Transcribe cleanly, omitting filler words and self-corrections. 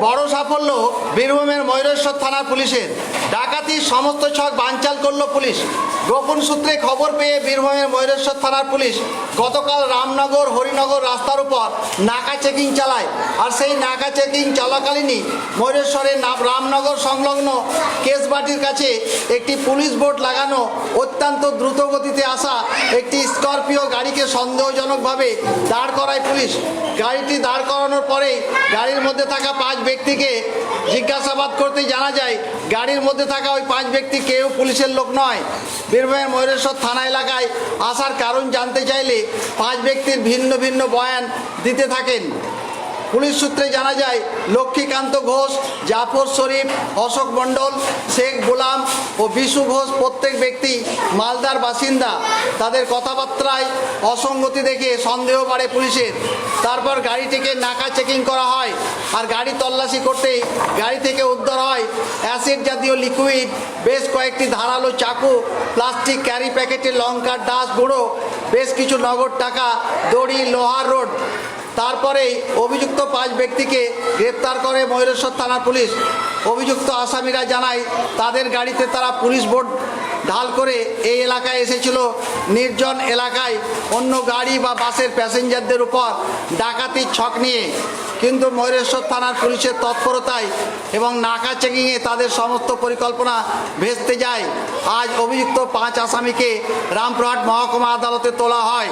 বড় সাফল্য বীরভূমের ময়ূরেশ্বর থানার পুলিশের। ডাকাতির সমস্ত ছক বানচাল করল পুলিশ। গোপন সূত্রে খবর পেয়ে বীরভূমের ময়ূরেশ্বর থানার পুলিশ গতকাল রামনগর হরিনগর রাস্তার উপর নাকা চেকিং চালায়। আর সেই নাকা চেকিং চলাকালীনই ময়ূরেশ্বরের রামনগর সংলগ্ন কেশবাটির কাছে একটি পুলিশ বোর্ড লাগানো অত্যন্ত দ্রুত গতিতে আসা একটি স্করপিও গাড়িকে সন্দেহজনকভাবে দাঁড় করায় পুলিশ। গাড়িটি দাঁড় করানোর পরেই গাড়ির মধ্যে থাকা 5 ব্যক্তিকে জিজ্ঞাসাবাদ করতে জানা যায় গাড়ির মধ্যে থাকা ওই 5 ব্যক্তি কেউ পুলিশের লোক নয়। বীরভূমের ময়ূরেশ্বর থানা এলাকায় আসার কারণ জানতে চাইলে 5 ব্যক্তির ভিন্ন ভিন্ন বয়ান দিতে থাকেন। পুলিশ সূত্রে জানা যায় লক্ষ্মীকান্ত ঘোষ, জাফর শরীফ, অশোক মণ্ডল, শেখ গোলাম ও বিশু ঘোষ প্রত্যেক ব্যক্তি মালদার বাসিন্দা। তাদের কথাবার্তায় অসঙ্গতি দেখে সন্দেহ বাড়ে পুলিশের। তারপর গাড়িটিকে নাকা চেকিং করা হয়। আর গাড়ি তল্লাশি করতেই গাড়ি থেকে উদ্ধার হয় অ্যাসিড জাতীয় লিকুইড, বেশ কয়েকটি ধারালো চাকু, প্লাস্টিক ক্যারি প্যাকেটে লঙ্কার ডাস গুঁড়ো, বেশ কিছু নগদ টাকা, দড়ি, লোহার রড। তারপরেই অভিযুক্ত 5 ব্যক্তিকে গ্রেপ্তার করে ময়ূরেশ্বর থানার পুলিশ। অভিযুক্ত আসামিরা জানায় তাদের গাড়িতে তারা পুলিশ বোর্ড ঢাল করে এই এলাকায় এসেছিল নির্জন এলাকায় অন্য গাড়ি বা বাসের প্যাসেঞ্জারদের উপর ডাকাতির ছক নিয়ে। কিন্তু ময়ূরেশ্বর থানার পুলিশের তৎপরতায় এবং নাকা চেকিংয়ে তাদের সমস্ত পরিকল্পনা ভেস্তে যায়। আজ অভিযুক্ত 5 আসামিকে রামপুরহাট মহকুমা আদালতে তোলা হয়।